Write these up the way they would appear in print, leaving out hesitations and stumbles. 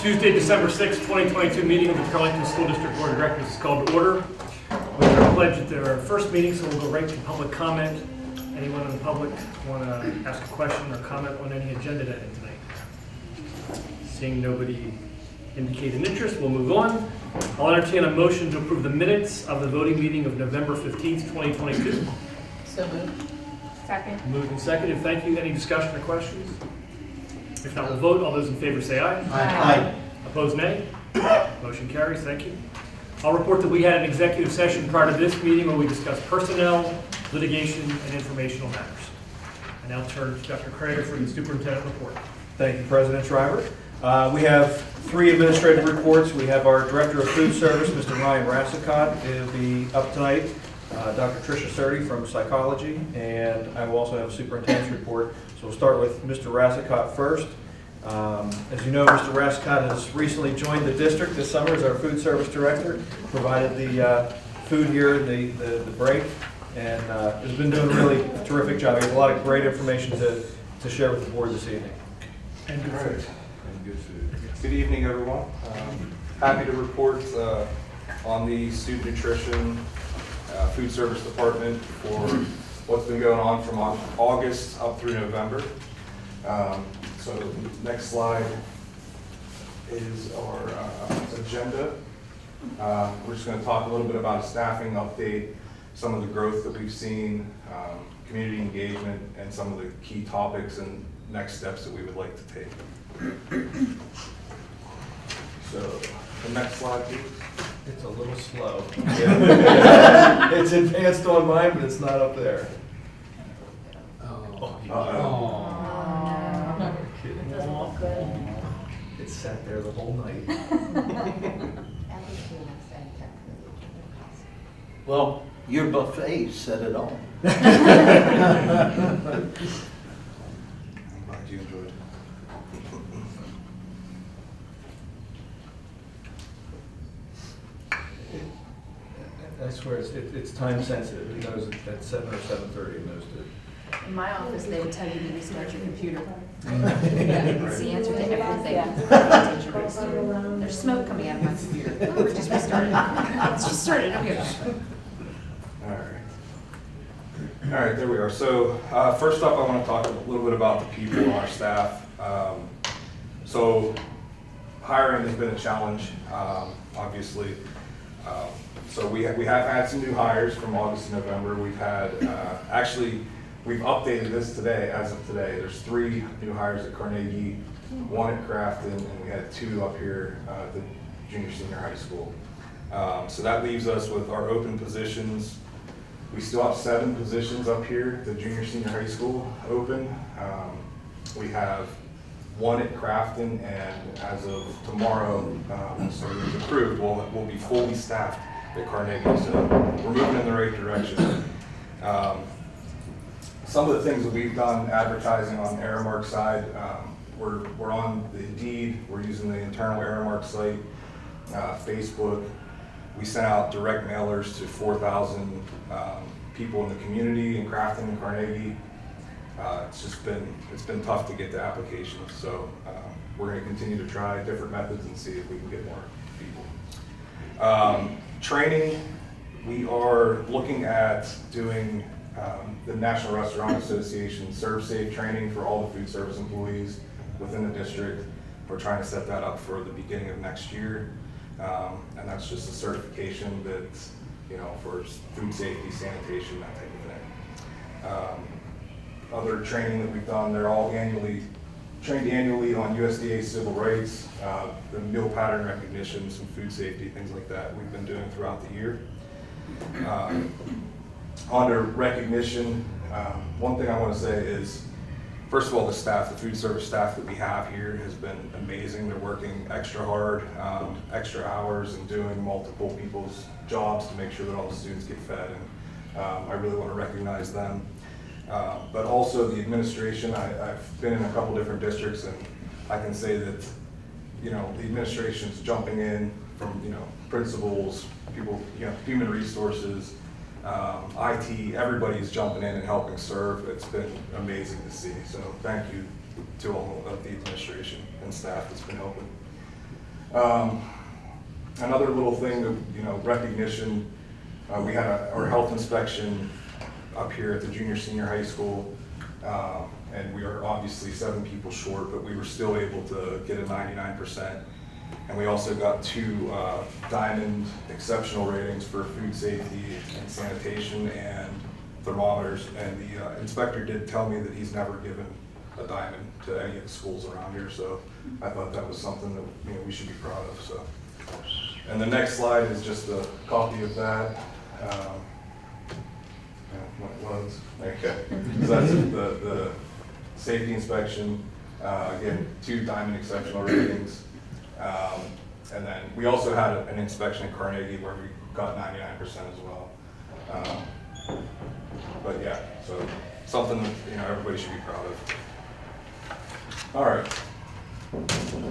Tuesday, December 6, 2022 meeting of the Carlington School District Board of Directors is called to order. With our pledge at their first meeting, so we'll go right to public comment. Anyone in the public want to ask a question or comment on any agenda item tonight? Seeing nobody indicate an interest, we'll move on. I'll entertain a motion to approve the minutes of the voting meeting of November 15th, 2022. So moved. Second. Moved and seconded. Thank you. Any discussion or questions? If not, we'll vote. All those in favor say aye. Aye. Opposed, nay. Motion carries. Thank you. I'll report that we had an executive session prior to this meeting where we discussed personnel, litigation, and informational matters. I now turn to Dr. Crater for the superintendent report. Thank you, President Shriver. We have 3 administrative reports. We have our Director of Food Service, Mr. Ryan Rassicott, will be up tonight. Dr. Tricia Surdy from Psychology, and I will also have a superintendent's report. So we'll start with Mr. Rassicott first. As you know, Mr. Rassicott has recently joined the district this summer as our food service director, provided the food here in the break, and has been doing a really terrific job. He has a lot of great information to share with the board this evening. And good food. And good food. Good evening, everyone. Happy to report on the student nutrition food service department for what's been going on from August up through November. So next slide is our agenda. We're just going to talk a little bit about a staffing update, some of the growth that we've seen, community engagement, and some of the key topics and next steps that we would like to take. So the next slide, please. It's a little slow. It's advanced on mine, but it's not up there. It sat there the whole night. Well, your buffet said it all. I'm glad you enjoyed it. I swear, it's time sensitive. He knows it at 7 or 7:30, he knows it. In my office, they would tell you to restart your computer. It's the answer to everything. There's smoke coming out of my computer. Oh, we just restarted. Let's just start it. Okay. All right, there we are. So first up, I want to talk a little bit about the people on our staff. So hiring has been a challenge, obviously. So we have had some new hires from August to November. We've had, we've updated this today, as of today. There's 3 new hires at Carnegie, 1 at Crafton, and we had 2 up here at the junior senior high school. So that leaves us with our open positions. We still have 7 positions up here at the junior senior high school open. We have 1 at Crafton, and as of tomorrow, so it's approved, we'll be fully staffed at Carnegie. So we're moving in the right direction. Some of the things that we've done advertising on the Aramark side, we're on the Indeed, we're using the internal Aramark site, Facebook. We sent out direct mailers to 4,000 people in the community in Crafton and Carnegie. It's been tough to get the applications, so we're going to continue to try different methods and see if we can get more people. Training, we are looking at doing the National Restaurant Association ServSafe training for all the food service employees within the district. We're trying to set that up for the beginning of next year, and that's just a certification that, for food safety, sanitation, that type of thing. Other training that we've done, they're all trained annually on USDA civil rights, the meal pattern recognition, some food safety, things like that we've been doing throughout the year. Under recognition, one thing I want to say is, first of all, the staff, the food service staff that we have here has been amazing. They're working extra hard, extra hours, and doing multiple people's jobs to make sure that all the students get fed, and I really want to recognize them. But also the administration. I've been in a couple different districts, and I can say that, the administration's jumping in from, principals, people, human resources, IT, everybody's jumping in and helping serve. It's been amazing to see. So thank you to all of the administration and staff that's been helping. Another little thing that, recognition, we had our health inspection up here at the junior senior high school. And we are obviously 7 people short, but we were still able to get a 99%. And we also got 2 diamond exceptional ratings for food safety and sanitation and thermometers. And the inspector did tell me that he's never given a diamond to any of the schools around here. So I thought that was something that we should be proud of. So, and the next slide is just a copy of that. Okay, so that's the safety inspection. Again, 2 diamond exceptional ratings. And then we also had an inspection in Carnegie where we got 99% as well. But yeah, so something that everybody should be proud of. All right,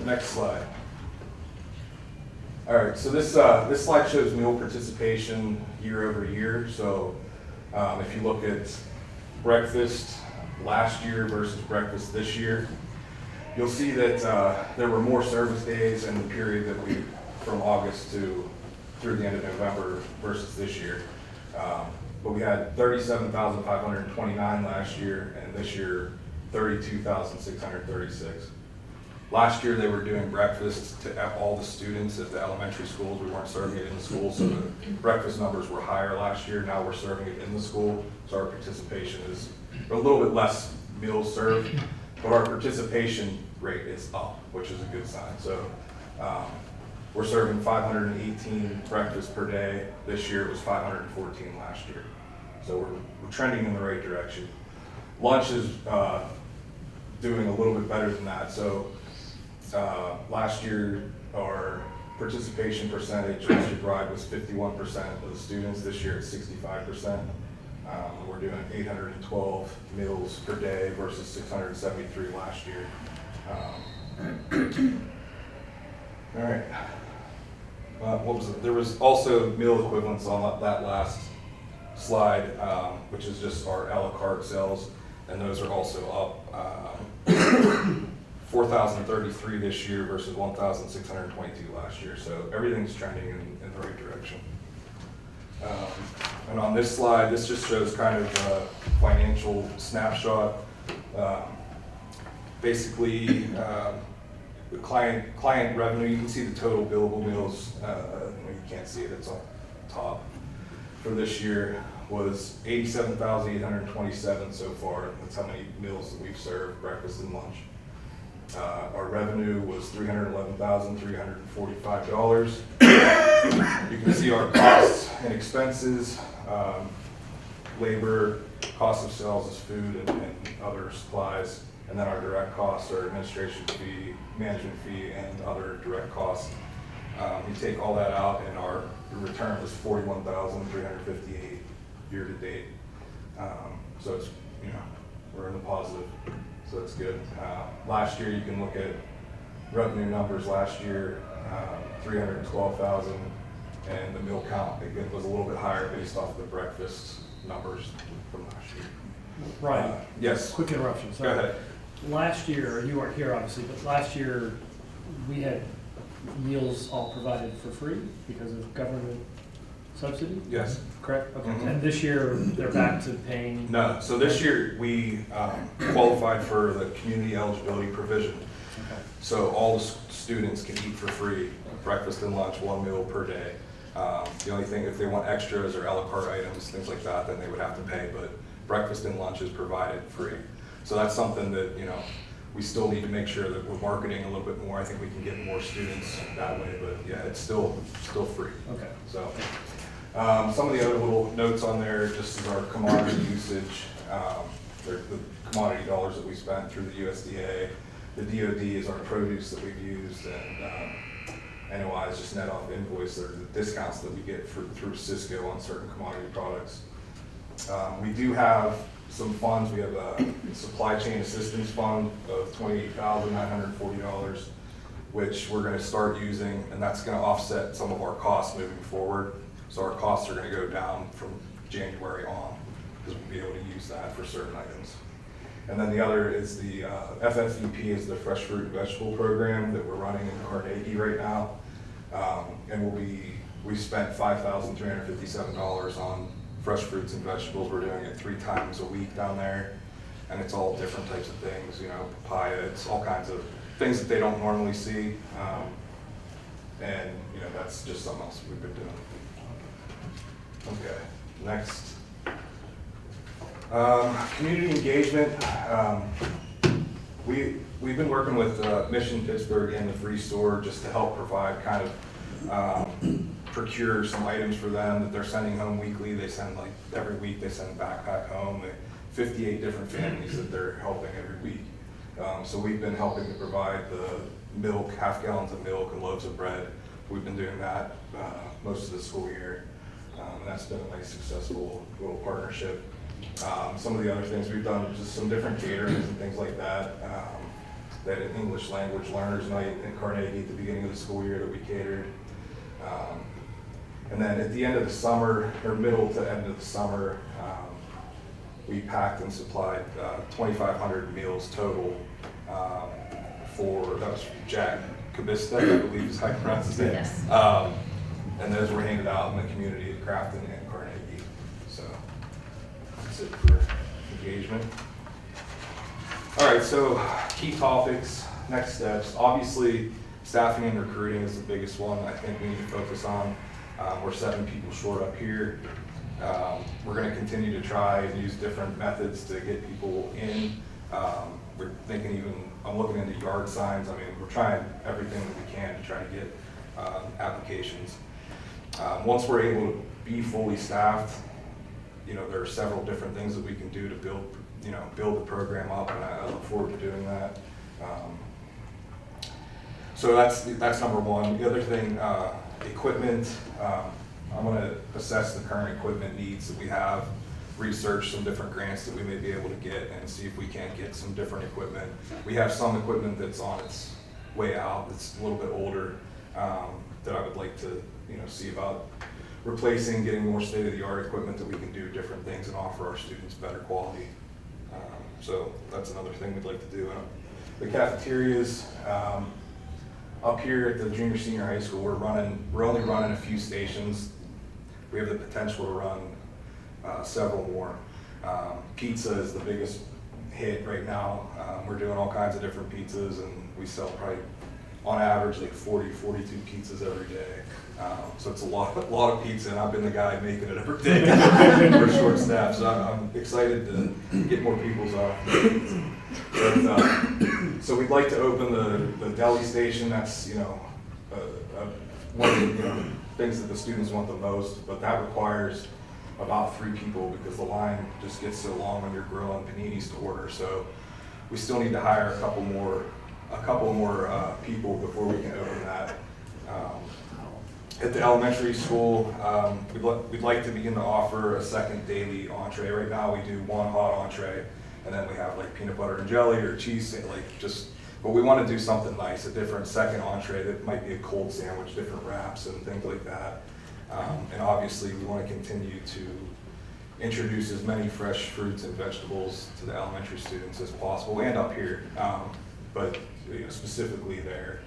next slide. All right, so this slide shows meal participation year over year. So if you look at breakfast last year versus breakfast this year, you'll see that there were more service days in the period that from August through the end of November versus this year. But we had 37,529 last year, and this year 32,636. Last year they were doing breakfast to all the students at the elementary schools. We weren't serving it in the school, so the breakfast numbers were higher last year. Now we're serving it in the school, so our participation is a little bit less meals served, but our participation rate is up, which is a good sign. So we're serving 518 breakfasts per day. This year it was 514 last year. So we're trending in the right direction. Lunch is doing a little bit better than that. So last year our participation percentage district-wide was 51% of the students. This year it's 65%. We're doing 812 meals per day versus 673 last year. All right. What was it? There was also meal equivalents on that last slide, which is just our a la carte sales, and those are also up 4,033 this year versus 1,622 last year. So everything's trending in the right direction. And on this slide, this just shows kind of a financial snapshot. Basically, the client revenue, you can see the total billable meals. You can't see it, it's on top. For this year was 87,827 so far. That's how many meals that we've served, breakfast and lunch. Our revenue was $311,345. You can see our costs and expenses. Labor, cost of sales is food and other supplies. And then our direct costs are administration fee, management fee, and other direct costs. You take all that out, and our return was $41,358 year to date. So it's we're in the positive, so that's good. Last year, you can look at revenue numbers. Last year, 312,000, and the meal count again was a little bit higher based off the breakfast numbers from last year. Right. Yes. Quick interruption. So Go ahead. last year, you weren't here obviously, but last year we had meals all provided for free because of government subsidy? Yes. Correct? Okay. Mhm. And this year they're back to paying? No, so this year we qualified for the community eligibility provision. Okay. So all the students can eat for free, breakfast and lunch, 1 meal per day. The only thing, if they want extras or a la carte items, things like that, then they would have to pay, but breakfast and lunch is provided free. So that's something that, we still need to make sure that we're marketing a little bit more. I think we can get more students that way, but yeah, it's still free. Okay. So some of the other little notes on there, just as our commodity usage, the commodity dollars that we spent through the USDA. The DOD is our produce that we've used, and NOI is just net off invoice, or the discounts that we get through Cisco on certain commodity products. We do have some funds. We have a supply chain assistance fund of $28,940, which we're going to start using, and that's going to offset some of our costs moving forward. So our costs are going to go down from January on, because we'll be able to use that for certain items. And then the other is the FFVP, is the Fresh Fruit and Vegetable Program that we're running in Carnegie right now. And we spent $5,357 on fresh fruits and vegetables. We're doing it 3 times a week down there. And it's all different types of things, you know, papaya, it's all kinds of things that they don't normally see. And, you know, that's just something else we've been doing. Okay, next. Community engagement. We've been working with Mission Pittsburgh and the Free Store just to help provide kind of procure some items for them that they're sending home weekly. They send like every week, they send a backpack home. 58 different families that they're helping every week. So we've been helping to provide the milk, half gallons of milk and loaves of bread. We've been doing that most of the school year. And that's been a nice, successful little partnership. Some of the other things we've done, just some different caterings and things like that. That an English language learners night in Carnegie at the beginning of the school year that we catered. And then at the end of the summer, or middle to end of the summer, we packed and supplied 2,500 meals total that was Jack Kabista, I believe is how you pronounce his name. Yes. And those were handed out in the community at Crafton and Carnegie. So that's it for engagement. All right, so key topics, next steps. Obviously, staffing and recruiting is the biggest one I think we need to focus on. We're 7 people short up here. We're going to continue to try and use different methods to get people in. We're thinking even, I'm looking into yard signs. I mean, we're trying everything that we can to try to get applications. Once we're able to be fully staffed, you know, there are several different things that we can do to build the program up, and I look forward to doing that. So that's number one. The other thing, equipment. I'm going to assess the current equipment needs that we have, research some different grants that we may be able to get, and see if we can't get some different equipment. We have some equipment that's on its way out, that's a little bit older, that I would like to, see about replacing, getting more state-of-the-art equipment that we can do different things and offer our students better quality. So that's another thing we'd like to do. The cafeterias, up here at the junior senior high school, we're only running a few stations. We have the potential to run several more. Pizza is the biggest hit right now. We're doing all kinds of different pizzas, and we sell probably on average like 40, 42 pizzas every day. So it's a lot of pizza, and I've been the guy making it every day. We're short staffed, so I'm excited to get more people's but, so we'd like to open the deli station. That's one of the things that the students want the most, but that requires about 3 people because the line just gets so long when you're grilling paninis to order. So we still need to hire a couple more people before we can open that. At the elementary school, we'd like to begin to offer a second daily entree. Right now we do one hot entree, and then we have like peanut butter and jelly or cheese, but we want to do something nice, a different second entree that might be a cold sandwich, different wraps and things like that. And obviously we want to continue to introduce as many fresh fruits and vegetables to the elementary students as possible, and up here, but specifically there.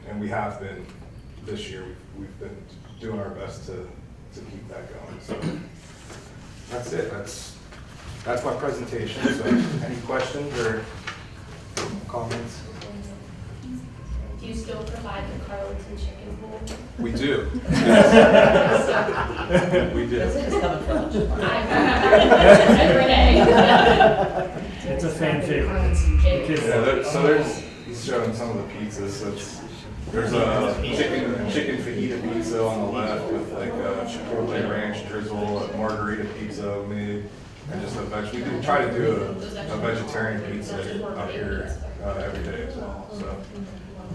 And we have been, this year, we've been doing our best to keep that going. So that's it. That's my presentation. So any questions or comments? Do you still provide the Carlton chicken bowl? We do. We do. It's a fan favorite. He's showing some of the pizzas. So there's a chicken fajita pizza on the left with like a chipotle ranch drizzle, a margarita pizza made, and just we do try to do a vegetarian pizza up here every day as well.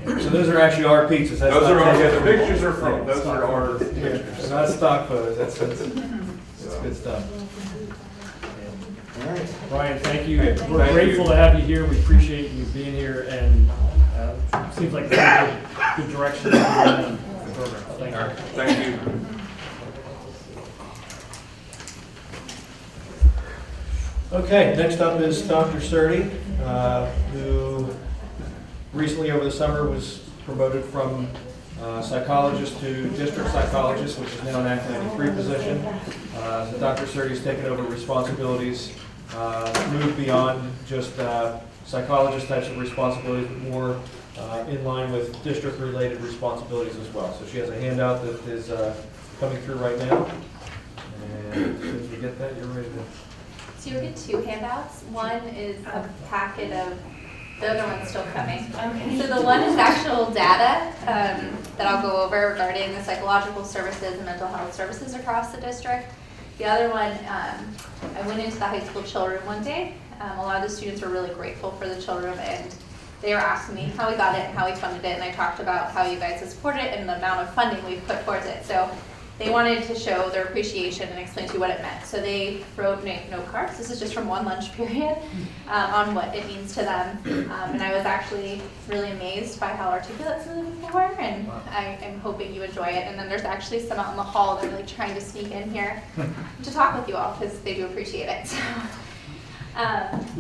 So those are actually our pizzas. That's Those not are our, taken the from- pictures are from, those are our They're pictures. not stock photos. That's good stuff. All right. Ryan, thank you. Thank We're you. grateful to have you here. We appreciate you being here, and seems like a good direction to go in the program. Thank All you. right. Thank you. Okay, next up is Dr. Surdy, who recently over the summer was promoted from psychologist to district psychologist, which is now an Act 93 position. So Dr. Surdy has taken over responsibilities, moved beyond just psychologist types of responsibilities, but more in line with district-related responsibilities as well. So she has a handout that is coming through right now. And as soon as we get that, you're ready to... So you'll get two handouts. One is a packet of, the other one's still coming. So the one is actual data that I'll go over regarding the psychological services and mental health services across the district. The other one, I went into the high school children one day. A lot of the students were really grateful for the children, and they were asking me how we got it and how we funded it, and I talked about how you guys have supported it and the amount of funding we've put towards it. So they wanted to show their appreciation and explain to you what it meant. So they wrote note cards. This is just from one lunch period on what it means to them. And I was actually really amazed by how articulate some of the people were, and I am hoping you enjoy it. And then there's actually some out in the hall that are like trying to sneak in here to talk with you all because they do appreciate it. So,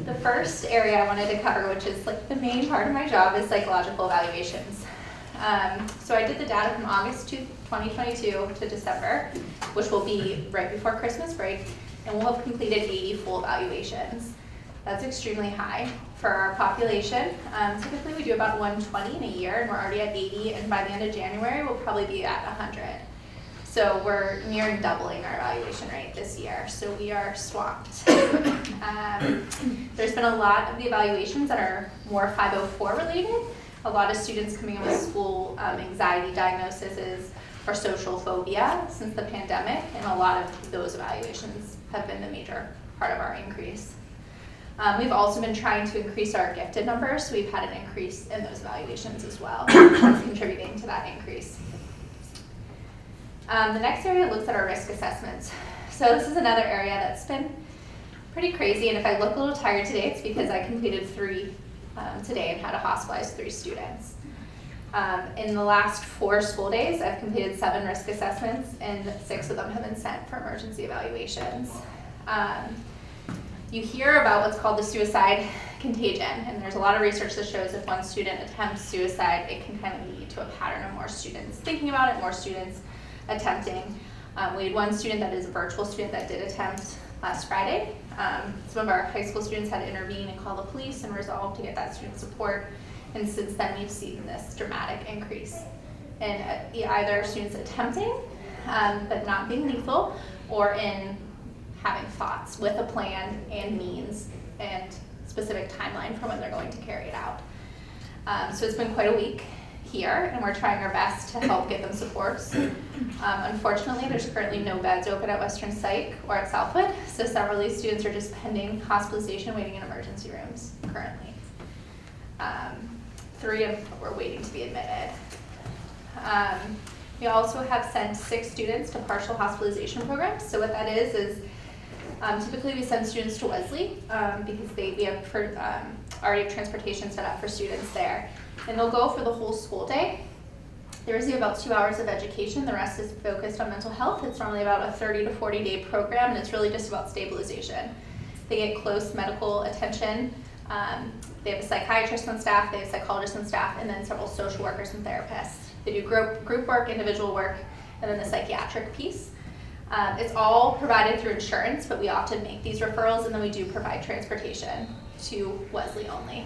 the first area I wanted to cover, which is like the main part of my job, is psychological evaluations. So I did the data from August 2022 to December, which will be right before Christmas break, and we'll have completed 80 full evaluations. That's extremely high for our population. Typically we do about 120 in a year, and we're already at 80, and by the end of January we'll probably be at 100. So we're nearing doubling our evaluation rate this year, so we are swamped. There's been a lot of the evaluations that are more 504 related. A lot of students coming in with school anxiety diagnoses or social phobia since the pandemic, and a lot of those evaluations have been the major part of our increase. We've also been trying to increase our gifted numbers, so we've had an increase in those evaluations as well. That's contributing to that increase. The next area looks at our risk assessments. So this is another area that's been pretty crazy, and if I look a little tired today, it's because I completed 3 today and had to hospitalize 3 students. In the last 4 school days, I've completed 7 risk assessments, and 6 of them have been sent for emergency evaluations. You hear about what's called the suicide contagion, and there's a lot of research that shows if one student attempts suicide, it can kind of lead to a pattern of more students thinking about it, more students attempting. We had one student that is a virtual student that did attempt last Friday. Some of our high school students had to intervene and call the police and resolve to get that student support. And since then, we've seen this dramatic increase in either students attempting, but not being lethal, or in having thoughts with a plan and means and specific timeline for when they're going to carry it out. So it's been quite a week here, and we're trying our best to help get them supports. Unfortunately, there's currently no beds open at Western Psych or at Southwood, so several of these students are just pending hospitalization, waiting in emergency rooms currently. 3 of them were waiting to be admitted. We also have sent 6 students to partial hospitalization programs. So what that is typically we send students to Wesley because we have already have transportation set up for students there. And they'll go for the whole school day. There is about 2 hours of education. The rest is focused on mental health. It's normally about a 30 to 40 day program, and it's really just about stabilization. They get close medical attention. They have a psychiatrist on staff, they have psychologists on staff, and then several social workers and therapists. They do group work, individual work, and then the psychiatric piece. It's all provided through insurance, but we often make these referrals, and then we do provide transportation to Wesley only.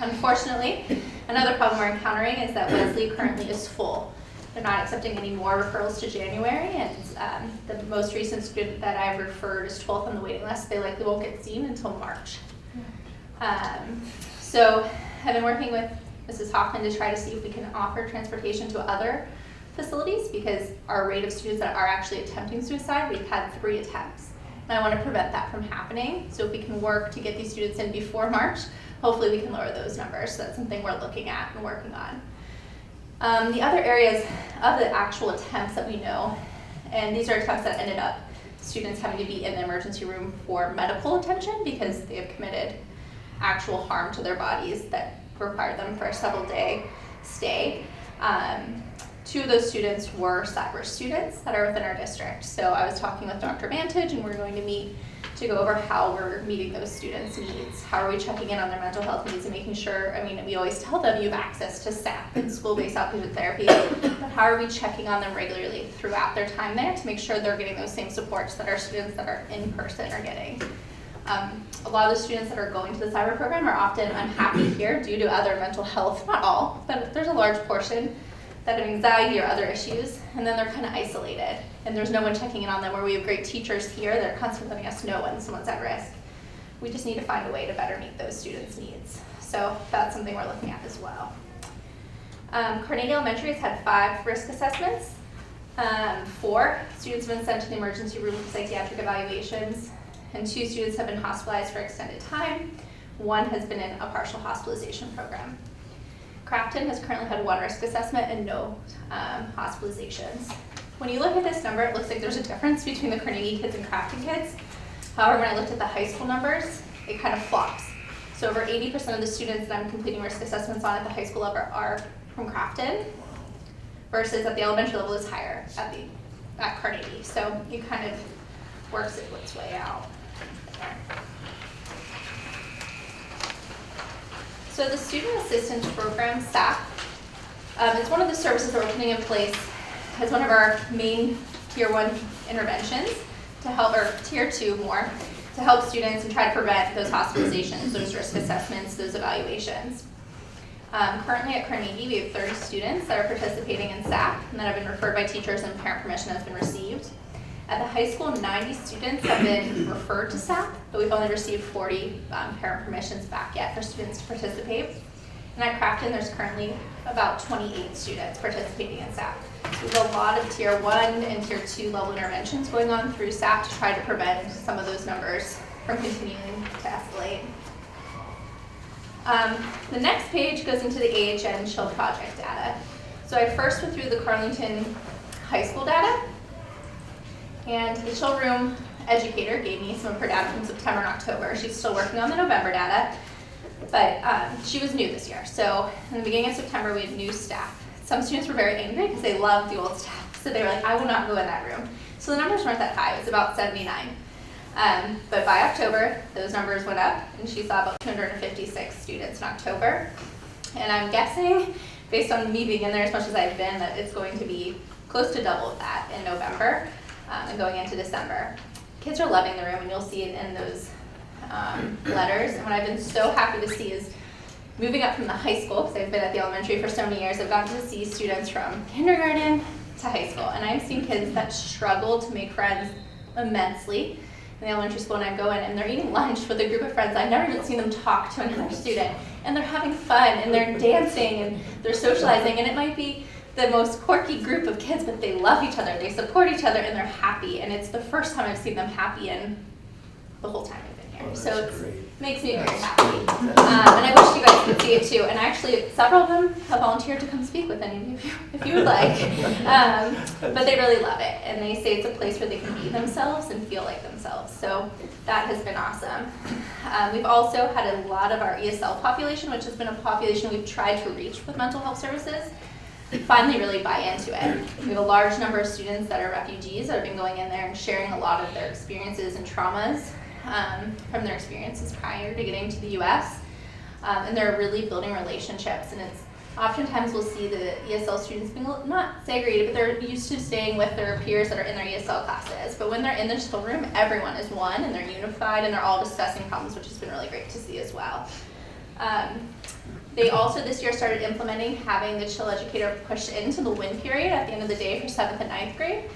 Unfortunately, another problem we're encountering is that Wesley currently is full. They're not accepting any more referrals to January, and the most recent student that I've referred is 12th on the waiting list. They likely won't get seen until March. So I've been working with Mrs. Hoffman to try to see if we can offer transportation to other facilities, because our rate of students that are actually attempting suicide, we've had 3 attempts. And I want to prevent that from happening. So if we can work to get these students in before March, hopefully we can lower those numbers. So that's something we're looking at and working on. The other areas of the actual attempts that we know, and these are attempts that ended up students having to be in the emergency room for medical attention because they have committed actual harm to their bodies that required them for a several-day stay. 2 of those students were cyber students that are within our district. So I was talking with Dr. Vantage, and we're going to meet to go over how we're meeting those students' needs. How are we checking in on their mental health needs and making sure, I mean, we always tell them you have access to SAP and school-based outpatient therapy, but how are we checking on them regularly throughout their time there to make sure they're getting those same supports that our students that are in person are getting. A lot of the students that are going to the cyber program are often unhappy here due to other mental health, not all, but there's a large portion that have anxiety or other issues, and then they're kind of isolated, and there's no one checking in on them, where we have great teachers here that are constantly letting us know when someone's at risk. We just need to find a way to better meet those students' needs. So that's something we're looking at as well. Carnegie Elementary has had 5 risk assessments. 4 students have been sent to the emergency room for psychiatric evaluations, and 2 students have been hospitalized for extended time. 1 has been in a partial hospitalization program. Crafton has currently had 1 risk assessment and no hospitalizations. When you look at this number, it looks like there's a difference between the Carnegie kids and Crafton kids. However, when I looked at the high school numbers, it kind of flops. So over 80% of the students that I'm completing risk assessments on at the high school level are from Crafton, versus at the elementary level is higher at Carnegie. So it kind of works its way out. So the Student Assistance Program, SAP, is one of the services that we're putting in place as one of our main Tier 1 interventions to help, or Tier 2 more, to help students and try to prevent those hospitalizations, those risk assessments, those evaluations. Currently at Carnegie, we have 30 students that are participating in SAP and that have been referred by teachers and parent permission has been received. At the high school, 90 students have been referred to SAP, but we've only received 40 parent permissions back yet for students to participate. And at Crafton, there's currently about 28 students participating in SAP. So there's a lot of Tier 1 and Tier 2 level interventions going on through SAP to try to prevent some of those numbers from continuing to escalate. The next page goes into the AHN Chill Project data. So I first went through the Carleton High School data. And the chill room educator gave me some of her data from September and October. She's still working on the November data, but she was new this year. So in the beginning of September, we had new staff. Some students were very angry because they loved the old staff. So they were like, I will not go in that room. So the numbers weren't that high, it was about 79. But by October, those numbers went up, and she saw about 256 students in October. And I'm guessing, based on me being in there as much as I've been, that it's going to be close to double of that in November. And going into December. Kids are loving the room, and you'll see it in those letters. And what I've been so happy to see is moving up from the high school, because I've been at the elementary for so many years, I've gotten to see students from kindergarten to high school. And I've seen kids that struggle to make friends immensely in the elementary school, and I go in and they're eating lunch with a group of friends. I've never even seen them talk to another student. And they're having fun, and they're dancing, and they're socializing, and it might be the most quirky group of kids, but they love each other, they support each other, and they're happy. And it's the first time I've seen them happy in the whole time I've been here. So it makes me very happy. And I wish you guys could see it too. And actually, several of them have volunteered to come speak with any of you if you would like. But they really love it. And they say it's a place where they can be themselves and feel like themselves. So that has been awesome. We've also had a lot of our ESL population, which has been a population we've tried to reach with mental health services, finally really buy into it. We have a large number of students that are refugees that have been going in there and sharing a lot of their experiences and traumas from their experiences prior to getting to the U.S. And they're really building relationships, and it's oftentimes we'll see the ESL students being not segregated, but they're used to staying with their peers that are in their ESL classes. But when they're in their school room, everyone is one, and they're unified, and they're all discussing problems, which has been really great to see as well. They also this year started implementing having the chill educator push into the WIN period at the end of the day for 7th and 9th grade.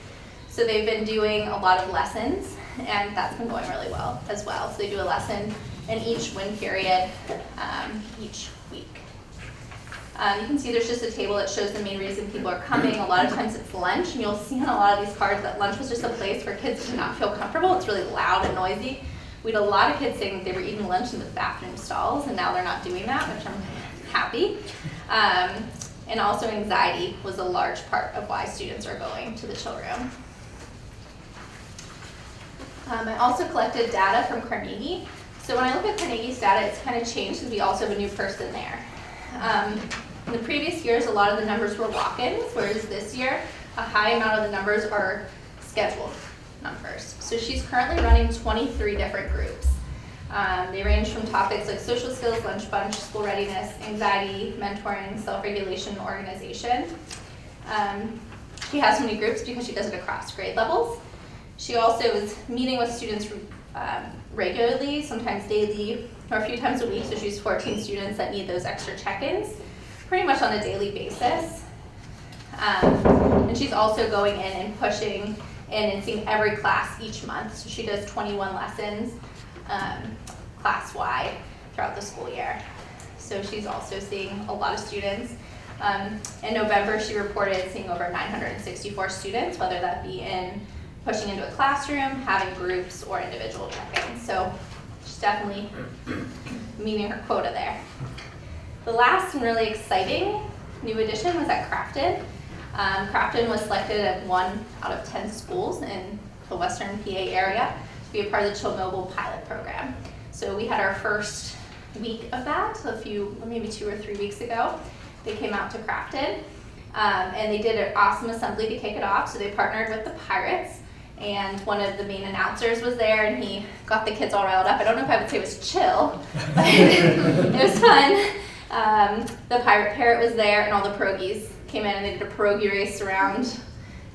So they've been doing a lot of lessons, and that's been going really well as well. So they do a lesson in each WIN period each week. You can see there's just a table that shows the main reason people are coming. A lot of times it's lunch, and you'll see on a lot of these cards that lunch was just a place where kids did not feel comfortable. It's really loud and noisy. We had a lot of kids saying that they were eating lunch in the bathroom stalls, and now they're not doing that, which I'm happy. And also anxiety was a large part of why students are going to the chill room. I also collected data from Carnegie. So when I look at Carnegie's data, it's kind of changed because we also have a new person there. In the previous years, a lot of the numbers were walk-ins, whereas this year, a high amount of the numbers are scheduled. numbers. So she's currently running 23 different groups. They range from topics like social skills, lunch bunch, school readiness, anxiety, mentoring, self-regulation, and organization. She has so many groups because she does it across grade levels. She also is meeting with students regularly, sometimes daily, or a few times a week. So she's 14 students that need those extra check-ins pretty much on a daily basis. And she's also going in and pushing in and seeing every class each month. So she does 21 lessons class-wide throughout the school year. So she's also seeing a lot of students. In November, she reported seeing over 964 students, whether that be in pushing into a classroom, having groups, or individual check-ins. So she's definitely meeting her quota there. The last and really exciting new addition was at Crafton. Crafton was selected as 1 out of 10 schools in the Western PA area to be a part of the Chill Mobile pilot program. So we had our first week of that maybe 2 or 3 weeks ago. They came out to Crafton and they did an awesome assembly to kick it off. So they partnered with the Pirates, and one of the main announcers was there, and he got the kids all riled up. I don't know if I would say it was chill, but it was fun. The Pirate Parrot was there, and all the pierogies came in, and they did a pierogi race around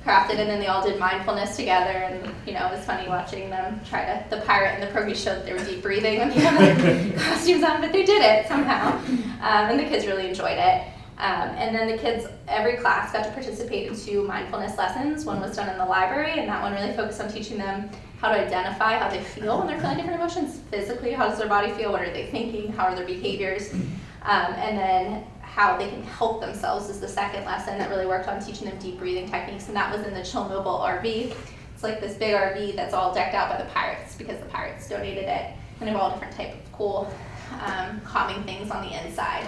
Crafton, and then they all did mindfulness together, and it was funny watching them try to. The pirate and the pierogi showed that they were deep breathing when they had their costumes on, but they did it somehow, and the kids really enjoyed it. And then the kids, every class got to participate in 2 mindfulness lessons. One was done in the library, and that one really focused on teaching them how to identify how they feel when they're feeling different emotions. Physically, how does their body feel? What are they thinking? How are their behaviors? And then how they can help themselves is the second lesson that really worked on teaching them deep breathing techniques, and that was in the Chill Mobile RV. It's like this big RV that's all decked out by the Pirates because the Pirates donated it, and they have all different type of cool calming things on the inside.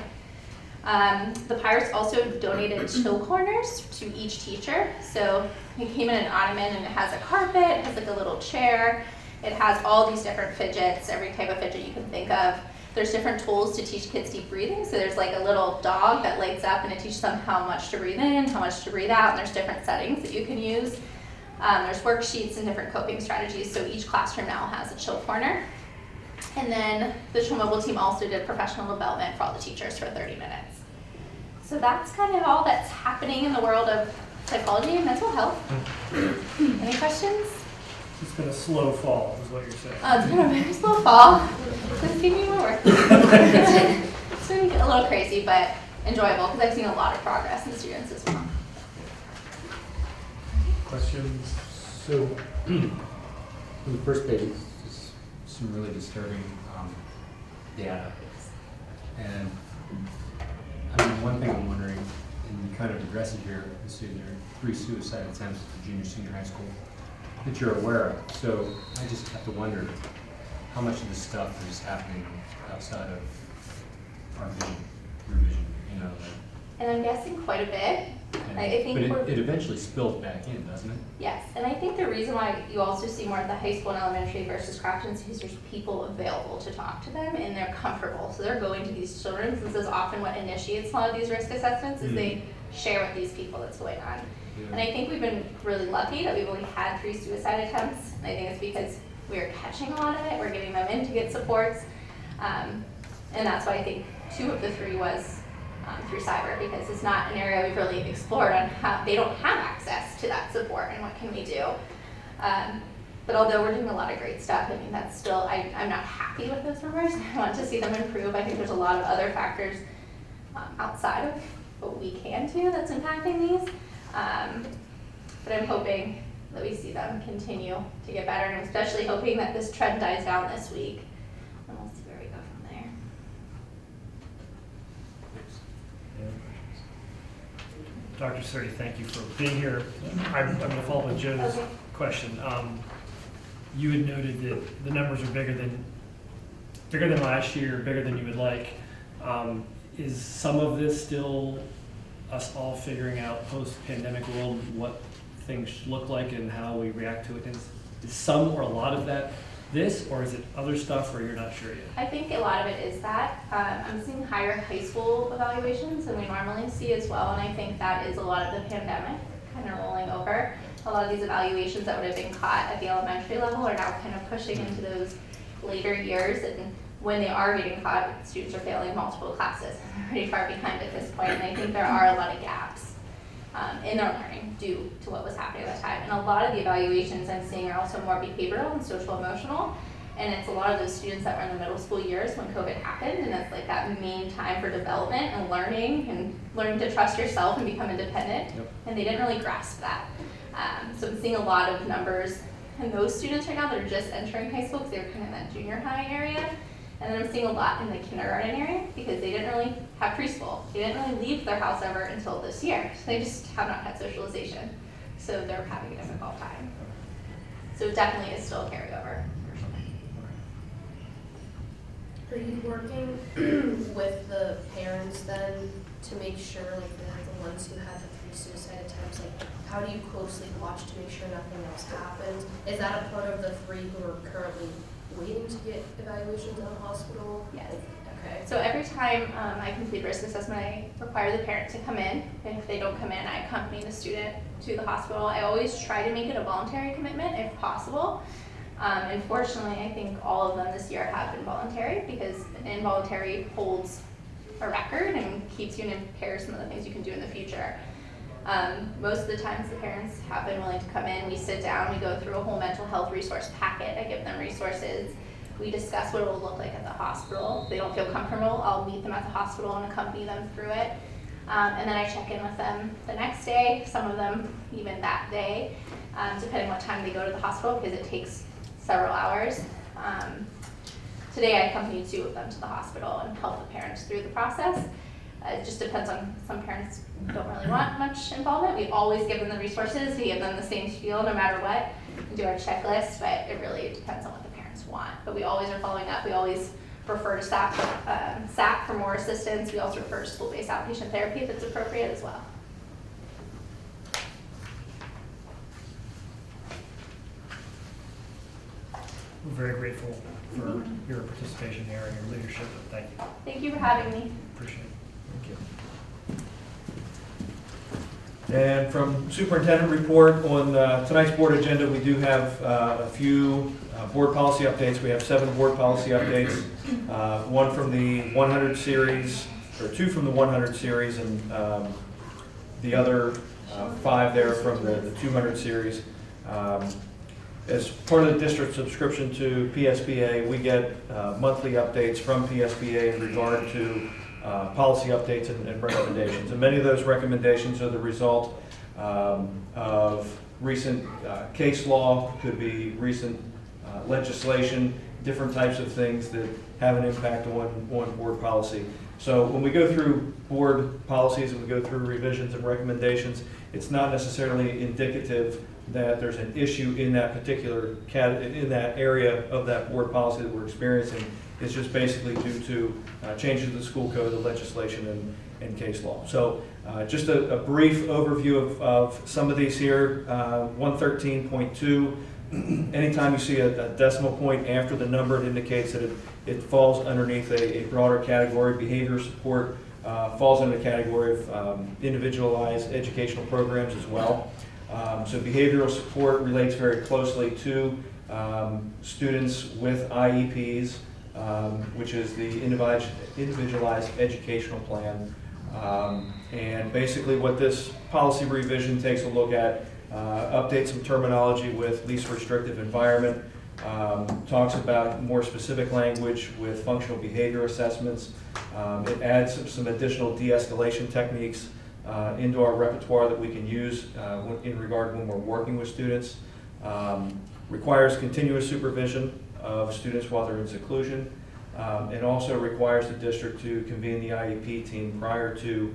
The Pirates also donated chill corners to each teacher. So it came in an ottoman, and it has a carpet, it has like a little chair, it has all these different fidgets, every type of fidget you can think of. There's different tools to teach kids deep breathing. So there's like a little dog that lights up, and it teaches them how much to breathe in, how much to breathe out, and there's different settings that you can use. There's worksheets and different coping strategies. So each classroom now has a chill corner. And then the Chill Mobile team also did professional development for all the teachers for 30 minutes. So that's kind of all that's happening in the world of psychology and mental health. Any questions? It's been a slow fall, is what you're saying. It's been a very slow fall. Just give me more work. It's been a little crazy, but enjoyable because I've seen a lot of progress in students as well. Questions? So, on the first page, is some really disturbing data. And I mean, one thing I'm wondering, and you kind of address it here, is there are 3 suicide attempts at the junior, senior high school that you're aware of. So I just have to wonder how much of this stuff is happening outside of our vision, your vision, And I'm guessing quite a bit. I think but it eventually spills back in, doesn't it? Yes, and I think the reason why you also see more at the high school and elementary versus Crafton is because there's people available to talk to them, and they're comfortable. So they're going to these children. This is often what initiates a lot of these risk assessments, is they share with these people what's going on. Yeah. And I think we've been really lucky that we've only had 3 suicide attempts. And I think it's because we're catching a lot of it. We're getting them in to get supports. And that's why I think 2 of the 3 was through cyber, because it's not an area we've really explored on how they don't have access to that support and what can we do. But although we're doing a lot of great stuff, I mean, that's still, I'm not happy with those numbers. I want to see them improve. I think there's a lot of other factors outside of what we can do that's impacting these. But I'm hoping that we see them continue to get better, and I'm especially hoping that this trend dies down this week. And we'll see where we go from there. Dr. Surdy, thank you for being here. I'm going to follow up with Joe's question. You had noted that the numbers are bigger than last year, bigger than you would like. Is some of this still us all figuring out post-pandemic world what things look like and how we react to it? Is some or a lot of that this, or is it other stuff, or you're not sure yet? I think a lot of it is that. I'm seeing higher high school evaluations than we normally see as well, and I think that is a lot of the pandemic kind of rolling over. a lot of these evaluations that would have been caught at the elementary level are now kind of pushing into those later years, and when they are getting caught, students are failing multiple classes. They're pretty far behind at this point, and I think there are a lot of gaps in their learning due to what was happening at that time. And a lot of the evaluations I'm seeing are also more behavioral and social emotional, and it's a lot of those students that were in the middle school years when COVID happened, and it's like that main time for development and learning to trust yourself and become independent, and they didn't really grasp that. So I'm seeing a lot of numbers in those students right now that are just entering high school because they're kind of in that junior high area. And then I'm seeing a lot in the kindergarten area because they didn't really have preschool. They didn't really leave their house ever until this year. So they just have not had socialization. So they're having a difficult time. So it definitely is still a carryover. Are you working with the parents then to make sure, like the ones who had the 3 suicide attempts, like how do you closely watch to make sure nothing else happens? Is that a part of the 3 who are currently waiting to get evaluations in the hospital? Yes. Okay. So every time I complete risk assessment, I require the parent to come in. And if they don't come in, I accompany the student to the hospital. I always try to make it a voluntary commitment if possible. Unfortunately, I think all of them this year have been voluntary because involuntary holds a record and keeps you and impairs some of the things you can do in the future. Most of the times the parents have been willing to come in. We sit down, we go through a whole mental health resource packet. I give them resources. We discuss what it will look like at the hospital. If they don't feel comfortable, I'll meet them at the hospital and accompany them through it. And then I check in with them the next day, some of them even that day, depending what time they go to the hospital because it takes several hours. Today I accompanied 2 of them to the hospital and helped the parents through the process. It just depends on, some parents don't really want much involvement. We always give them the resources, we give them the same spiel no matter what, we do our checklist, but it really depends on what the parents want. But we always are following up, we always refer to SAP for more assistance. We also refer to school-based outpatient therapy if it's appropriate as well. We're very grateful for your participation here and your leadership. Thank you. Thank you for having me. Appreciate it. Thank you. And from superintendent report on tonight's board agenda, we do have a few board policy updates. We have 7 board policy updates, 1 from the 100 series, or 2 from the 100 series, and the other 5 there from the 200 series. As part of the district subscription to PSBA, we get monthly updates from PSBA in regard to policy updates and recommendations. And many of those recommendations are the result of recent case law, could be recent legislation, different types of things that have an impact on board policy. So when we go through board policies and we go through revisions and recommendations, it's not necessarily indicative that there's an issue in that particular in that area of that board policy that we're experiencing. It's just basically due to changes to the school code, the legislation, and case law. So just a brief overview of some of these here. 113.2, anytime you see a decimal point after the number, it indicates that it falls underneath a broader category. Behavior support falls in the category of individualized educational programs as well. So behavioral support relates very closely to students with IEPs, which is the individualized educational plan. And basically what this policy revision takes a look at, updates some terminology with least restrictive environment, talks about more specific language with functional behavior assessments. It adds some additional de-escalation techniques into our repertoire that we can use in regard when we're working with students. Requires continuous supervision of students while they're in seclusion, and also requires the district to convene the IEP team prior to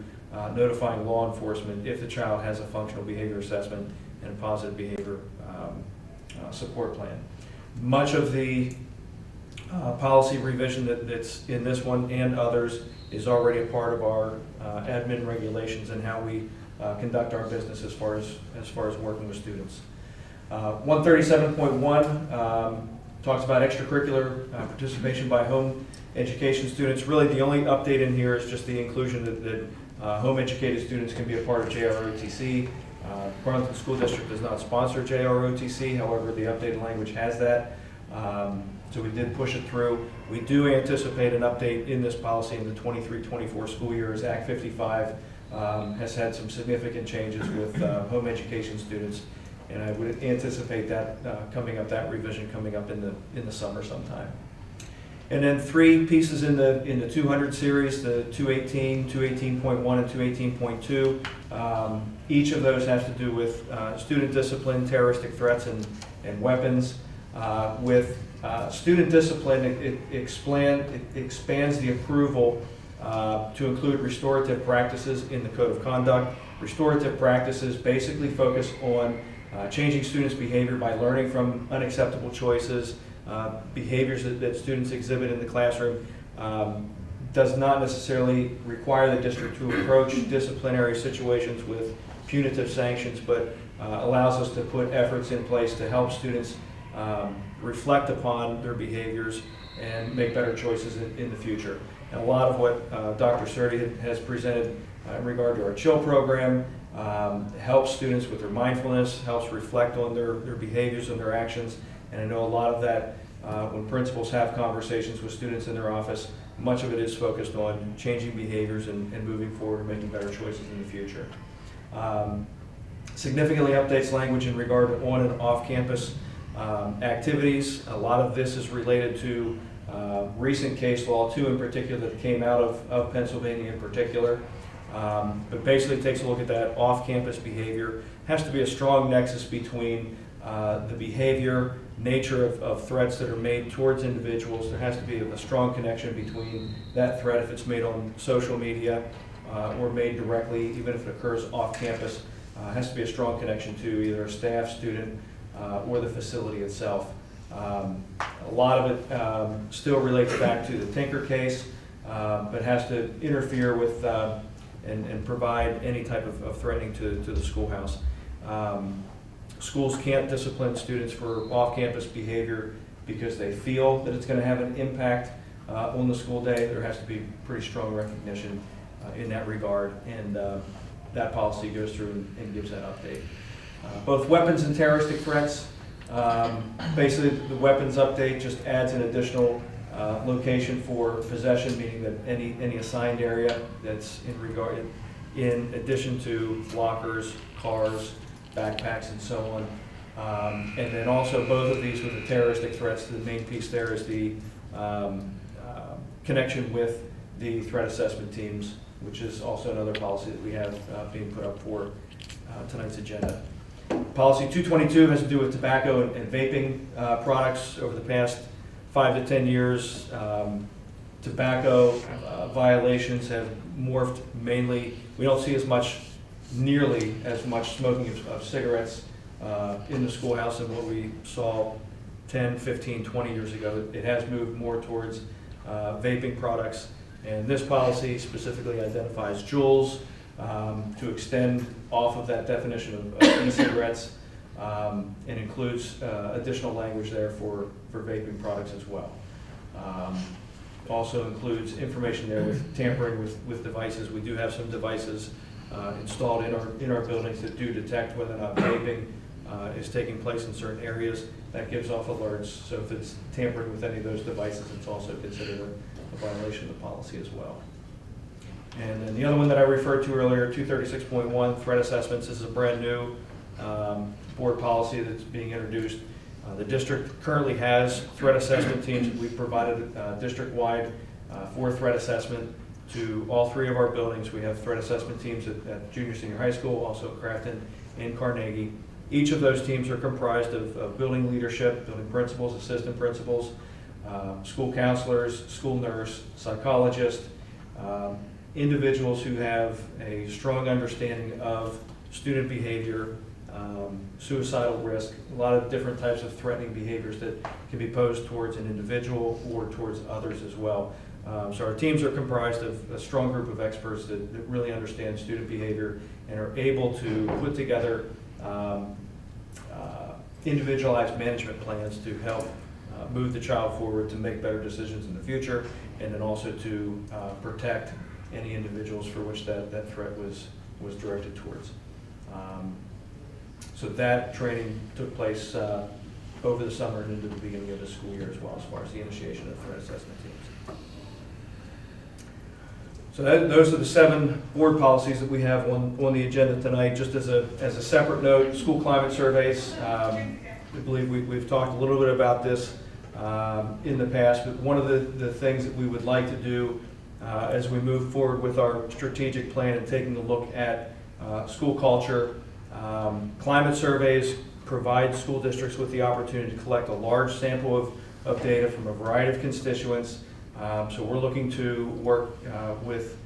notifying law enforcement if the child has a functional behavior assessment and a positive behavior support plan. Much of the policy revision that's in this one and others is already a part of our admin regulations and how we conduct our business as far as working with students. 137.1 talks about extracurricular participation by home education students. Really the only update in here is just the inclusion that home educated students can be a part of JROTC Burlington School District does not sponsor JROTC, however, the updated language has that. So we did push it through. We do anticipate an update in this policy in the 23-24 school year, as Act 55 has had some significant changes with home education students, and I would anticipate that that revision coming up in the summer sometime. And then 3 pieces in the 200 series, the 218, 218.1, and 218.2. Each of those has to do with student discipline, terroristic threats, and weapons. With student discipline, it expands the approval to include restorative practices in the Code of Conduct. Restorative practices basically focus on changing students' behavior by learning from unacceptable choices, behaviors that students exhibit in the classroom. Does not necessarily require the district to approach disciplinary situations with punitive sanctions, but allows us to put efforts in place to help students reflect upon their behaviors and make better choices in the future. And a lot of what Dr. Surdy has presented in regard to our CHILL program helps students with their mindfulness, helps reflect on their behaviors and their actions. And I know a lot of that, when principals have conversations with students in their office, much of it is focused on changing behaviors and moving forward and making better choices in the future. Significantly updates language in regard to on and off-campus activities. A lot of this is related to recent case law, 2 in particular, that came out of Pennsylvania in particular. But basically takes a look at that off-campus behavior. Has to be a strong nexus between the behavior, nature of threats that are made towards individuals. There has to be a strong connection between that threat, if it's made on social media or made directly, even if it occurs off-campus. Has to be a strong connection to either a staff, student, or the facility itself. A lot of it still relates back to the Tinker case, but has to interfere with and provide any type of threatening to the schoolhouse. Schools can't discipline students for off-campus behavior because they feel that it's going to have an impact on the school day. There has to be pretty strong recognition in that regard, and that policy goes through and gives that update. Both weapons and terroristic threats. Basically, the weapons update just adds an additional location for possession, meaning that any assigned area that's in addition to lockers, cars, backpacks, and so on. And then also both of these with the terroristic threats, the main piece there is the connection with the threat assessment teams, which is also another policy that we have being put up for tonight's agenda. Policy 222 has to do with tobacco and vaping products. Over the past 5 to 10 years, tobacco violations have morphed mainly. We don't see nearly as much smoking of cigarettes in the schoolhouse than what we saw 10, 15, 20 years ago. It has moved more towards vaping products, and this policy specifically identifies Juuls to extend off of that definition of e-cigarettes, and includes additional language there for vaping products as well. Also includes information there with tampering with devices. We do have some devices installed in our buildings that do detect whether or not vaping is taking place in certain areas. That gives off alerts. So if it's tampering with any of those devices, it's also considered a violation of the policy as well. And then the other one that I referred to earlier, 236.1, threat assessments. This is a brand new board policy that's being introduced. The district currently has threat assessment teams. We've provided district-wide for threat assessment to all 3 of our buildings. We have threat assessment teams at junior, senior high school, also Crafton and Carnegie. Each of those teams are comprised of building leadership, building principals, assistant principals, school counselors, school nurse, psychologist, individuals who have a strong understanding of student behavior, suicidal risk, a lot of different types of threatening behaviors that can be posed towards an individual or towards others as well. So our teams are comprised of a strong group of experts that really understand student behavior and are able to put together individualized management plans to help move the child forward to make better decisions in the future, and then also to protect any individuals for which that threat was directed towards. So that training took place over the summer and into the beginning of the school year as well, as far as the initiation of threat assessment teams. So those are the 7 board policies that we have on the agenda tonight. Just as a separate note, school climate surveys. I believe we've talked a little bit about this in the past, but one of the things that we would like to do as we move forward with our strategic plan and taking a look at school culture, climate surveys provide school districts with the opportunity to collect a large sample of data from a variety of constituents. So we're looking to work with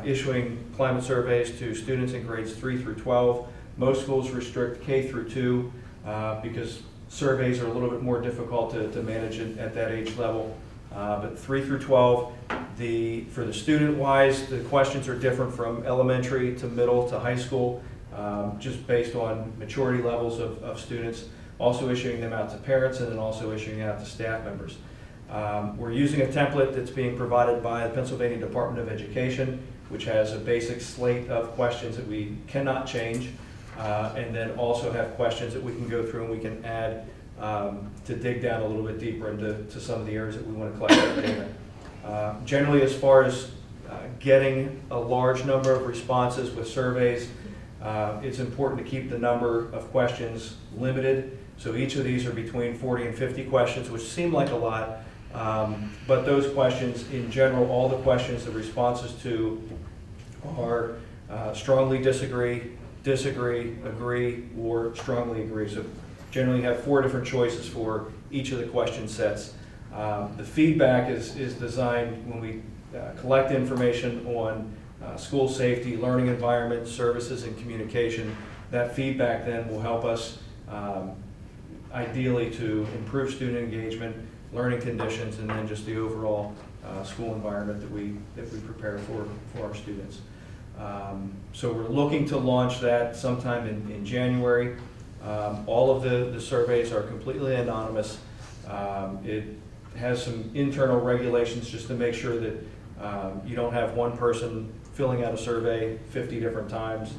issuing climate surveys to students in grades 3 through 12. Most schools restrict K through 2 because surveys are a little bit more difficult to manage at that age level. But 3 through 12, for the student-wise, the questions are different from elementary to middle to high school, just based on maturity levels of students. Also issuing them out to parents and then also issuing out to staff members. We're using a template that's being provided by the Pennsylvania Department of Education, which has a basic slate of questions that we cannot change, and then also have questions that we can go through and we can add to dig down a little bit deeper into some of the areas that we want to collect that data. Generally, as far as getting a large number of responses with surveys, it's important to keep the number of questions limited. So each of these are between 40 and 50 questions, which seem like a lot, but those questions, in general, all the questions, the responses to are strongly disagree, agree, or strongly agree. So generally have 4 different choices for each of the question sets. The feedback is designed when we collect information on school safety, learning environment, services, and communication. That feedback then will help us ideally to improve student engagement, learning conditions, and then just the overall school environment that we prepare for our students. So we're looking to launch that sometime in January. All of the surveys are completely anonymous. It has some internal regulations just to make sure that you don't have one person filling out a survey 50 different times.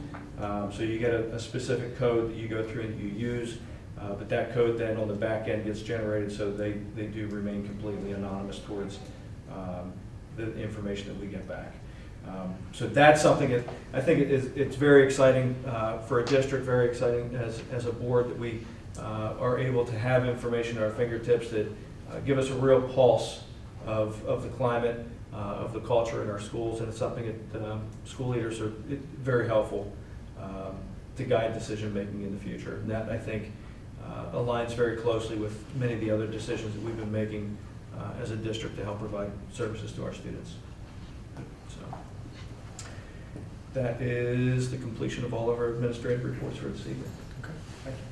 So you get a specific code that you go through and you use, but that code then on the back end gets generated so they do remain completely anonymous towards the information that we get back. So that's something that I think it's very exciting for a district, very exciting as a board that we are able to have information at our fingertips that give us a real pulse of the climate, of the culture in our schools, and it's something that school leaders are very helpful to guide decision making in the future. And that, I think, aligns very closely with many of the other decisions that we've been making as a district to help provide services to our students. So that is the completion of all of our administrative reports for this evening. Okay.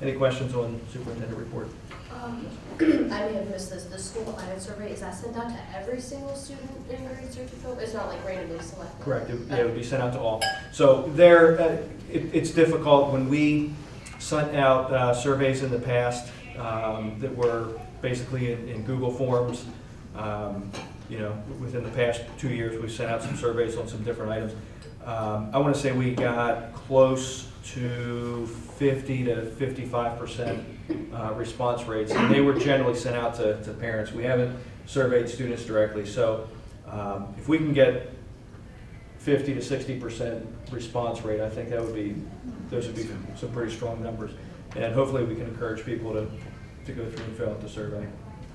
Any questions on superintendent report? I may have missed this. The school climate survey, is that sent out to every single student in grades 3 through 12? It's not like randomly selected? Correct. It would be sent out to all. So there, it's difficult when we sent out surveys in the past that were basically in Google Forms. You know, within the past 2 years, we've sent out some surveys on some different items. I want to say we got close to 50 to 55% response rates, and they were generally sent out to parents. We haven't surveyed students directly, so if we can get 50 to 60% response rate, I think those would be some pretty strong numbers, and hopefully we can encourage people to go through and fill out the survey.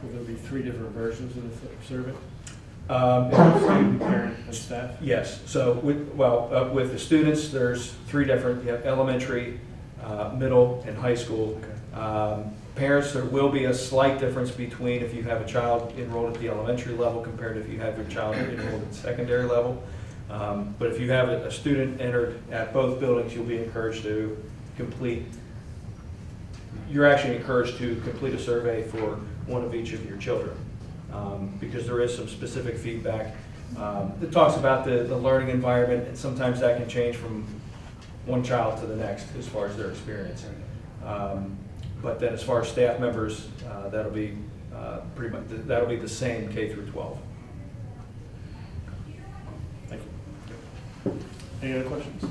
Will there be 3 different versions of the survey? Student, parent, and staff? Yes. So with the students, there's 3 different. You have elementary, middle, and high school. Parents, there will be a slight difference between if you have a child enrolled at the elementary level compared to if you have your child enrolled at secondary level. But if you have a student entered at both buildings, you'll be encouraged to complete. You're actually encouraged to complete a survey for one of each of your children. Because there is some specific feedback that talks about the learning environment, and sometimes that can change from one child to the next as far as their experience. But then as far as staff members, that'll be pretty much the same K through 12. Thank you. Any other questions?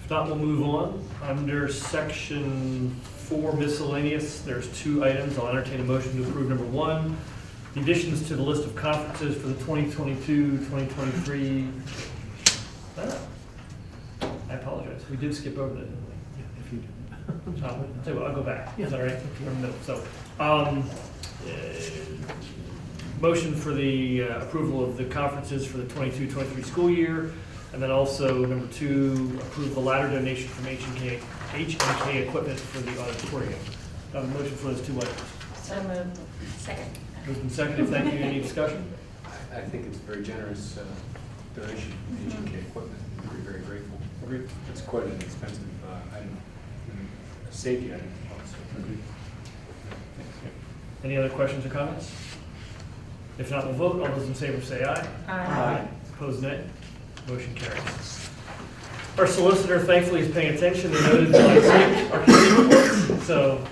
If not, we'll move on. Under section 4 miscellaneous, there's 2 items. I'll entertain a motion to approve. Number 1, the additions to the list of conferences for the 2022-2023. I apologize. We did skip over that, didn't we? If you did. I'll tell you what, I'll go back. Is that all right? So, motion for the approval of the conferences for the 22-23 school year. And then also, number 2, approve the ladder donation from H&K Equipment for the auditorium. I have a motion for those 2 items. So moved. Second. Moved and seconded. Thank you. Any discussion? I think it's a very generous donation from H&K Equipment. We're very grateful. Agreed. It's quite an expensive item, and a safety item also. Any other questions or comments? If not, we'll vote. All those in favor say aye. Aye. Opposed, nay. Motion carries. Our solicitor thankfully is paying attention and noted our committee reports. So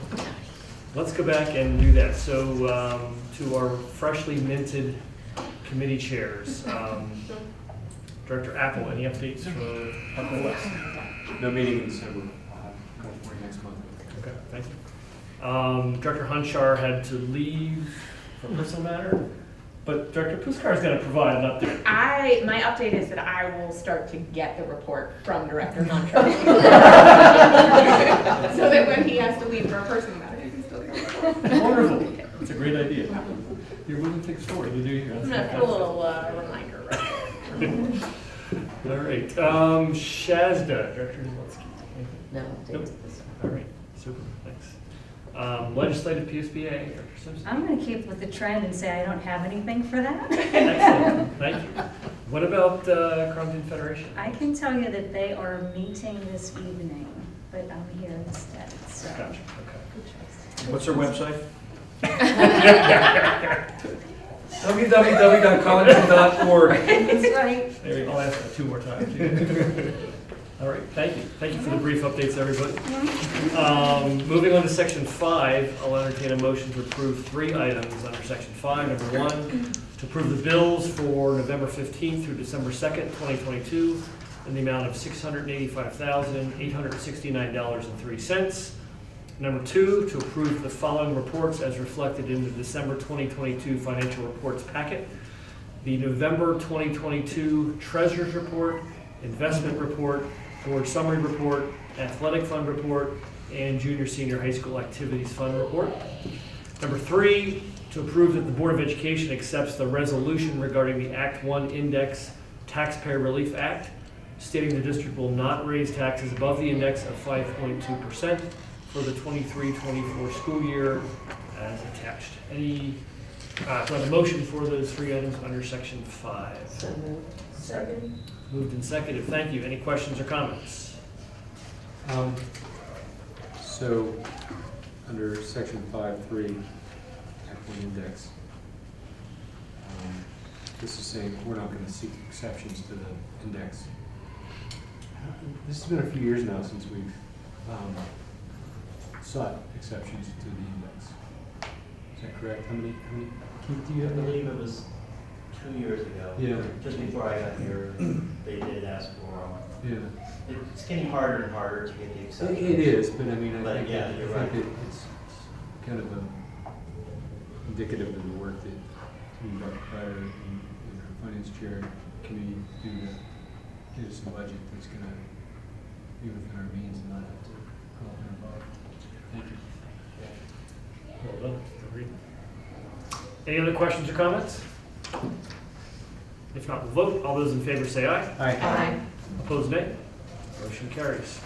let's go back and do that. So to our freshly minted committee chairs. Director Apple, any updates for Upper West? No meeting in December. I'll have to go for you next month. Okay, thank you. Director Hunchar had to leave for a personal matter, but Director Puskar is going to provide an update. My update is that I will start to get the report from Director Hunter. So that when he has to leave for a personal matter, he can still get a report. Wonderful. That's a great idea. You're moving things forward. You do here. I'm gonna put a little reminder right there. All right. Shazda, Director Zalewski. No Nope. updates. All right. Super. Thanks. Legislative PSBA, Director Simpson. I'm going to keep with the trend and say I don't have anything for that. Excellent. Thank you. What about Crown Federation? I can tell you that they are meeting this evening, but I'm here instead, so. Gotcha. Okay. Good choice. What's their website? www.college.org. That's right. There you go. I'll ask that 2 more times. All right, thank you. Thank you for the brief updates, everybody. Moving on to section 5, I'll entertain a motion to approve 3 items under section 5. Number 1, to approve the bills for November 15th through December 2nd, 2022, in the amount of $685,869.03. Number 2, to approve the following reports as reflected in the December 2022 financial reports packet. The November 2022 Treasurer's Report, Investment Report, Board Summary Report, Athletic Fund Report, and Junior Senior High School Activities Fund Report. Number 3, to approve that the Board of Education accepts the resolution regarding the Act 1 Index Taxpayer Relief Act, stating the district will not raise taxes above the index of 5.2% for the 23-24 school year as attached. Any, do I have a motion for those 3 items under section 5? So moved. Second. Moved and seconded. Thank you. Any questions or comments? So, under section 5.3, equity index, this is saying we're not going to seek exceptions to the index. This has been a few years now since we've sought exceptions to the index. Is that correct? How many, Keith, do you I have? believe it was 2 years ago. Yeah. Just before I got here, they did ask for them. Yeah. It's getting harder and harder to get the exceptions. It is, but I mean, I But think, yeah, you're right. it's kind of indicative of the work that Dr. Pryor and our finance chair committee do to get us a budget that's going to be within our means and not have to go up and above. Thank you. Well done. Agreed. Any other questions or comments? If not, we'll vote. All those in favor say aye. Aye. Opposed, nay. Motion carries.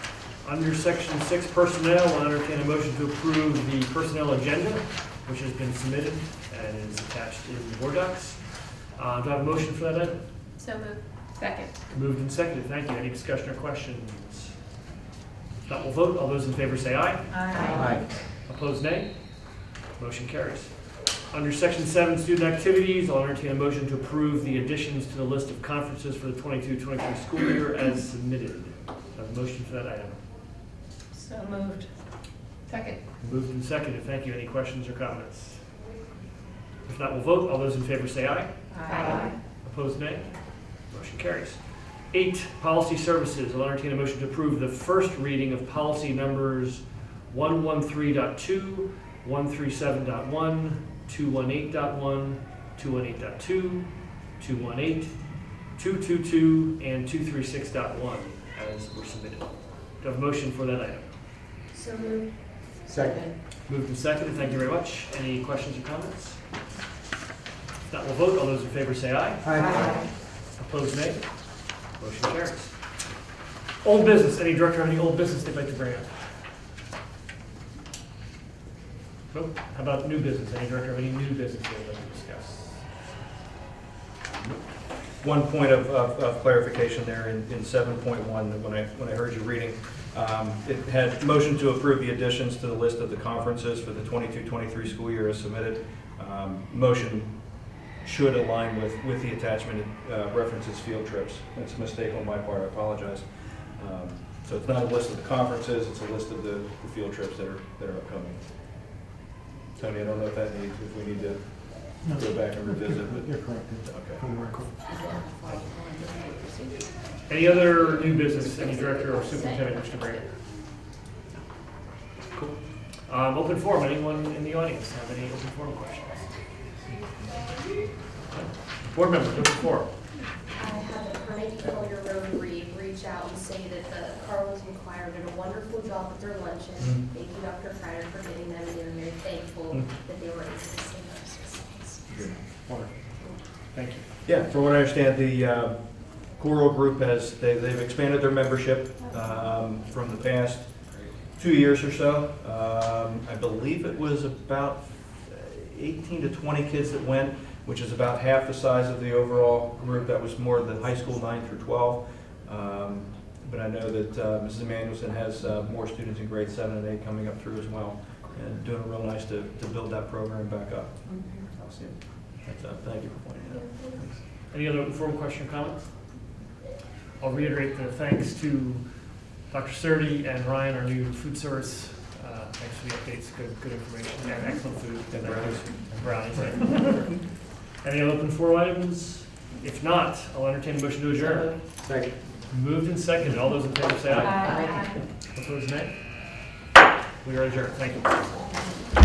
Under section 6, personnel, I'll entertain a motion to approve the personnel agenda, which has been submitted and is attached in the board docs. Do I have a motion for that item? So moved. Second. Moved and seconded. Thank you. Any discussion or questions? If not, we'll vote. All those in favor say aye. Aye. Opposed, nay. Motion carries. Under section 7, student activities, I'll entertain a motion to approve the additions to the list of conferences for the 22-23 school year as submitted. I have a motion for that item. So moved. Second. Moved and seconded. Thank you. Any questions or comments? If not, we'll vote. All those in favor say aye. Aye. Opposed, nay. Motion carries. 8, policy services. I'll entertain a motion to approve the first reading of policy numbers 113.2, 137.1, 218.1, 218.2, 218, 222, and 236.1 as were submitted. Do I have a motion for that item? So moved. Second. Moved and seconded. Thank you very much. Any questions or comments? If not, we'll vote. All those in favor say aye. Aye. Opposed, nay. Motion carries. Old business. Any director have any old business they'd like to bring up? Nope. How about new business? Any director have any new business they'd like to discuss? One point of clarification there in 7.1, when I heard you reading, it had motion to approve the additions to the list of the conferences for the 22-23 school year as submitted. Motion should align with the attachment. It references field trips. That's a mistake on my part, I apologize. So it's not a list of the conferences, it's a list of the field trips that are upcoming. Tony, I don't know if we need to go back and revisit, but. You're correct. Okay. Any other new business any director or superintendent wish to bring up? Cool. Open forum. Anyone in the audience have any open forum questions? Board members, open forum. I had a Carnegie Collier Rotary reach out and say that the Carlton Choir did a wonderful job with their luncheon. Thank you, Dr. Kreider, for getting them. They were very thankful that they were able to sing those songs. Wonderful. Thank you. Yeah, from what I understand, the choral group they've expanded their membership from the past 2 years or so. I believe it was about 18 to 20 kids that went, which is about half the size of the overall group. That was more the high school 9 through 12. But I know that Mrs. Emanuelson has more students in grade 7 and 8 coming up through as well, and doing real nice to build that program back up. Thank you for pointing it out. Any other open forum question or comments? I'll reiterate the thanks to Dr. Sturdy and Ryan, our new food service. Thanks for the updates, good information, and excellent food. And brownies. And brownies. Any other open forum items? If not, I'll entertain a motion to adjourn. Second. Moved and seconded. All those in favor say aye. Aye. Opposed, nay. We are adjourned. Thank you.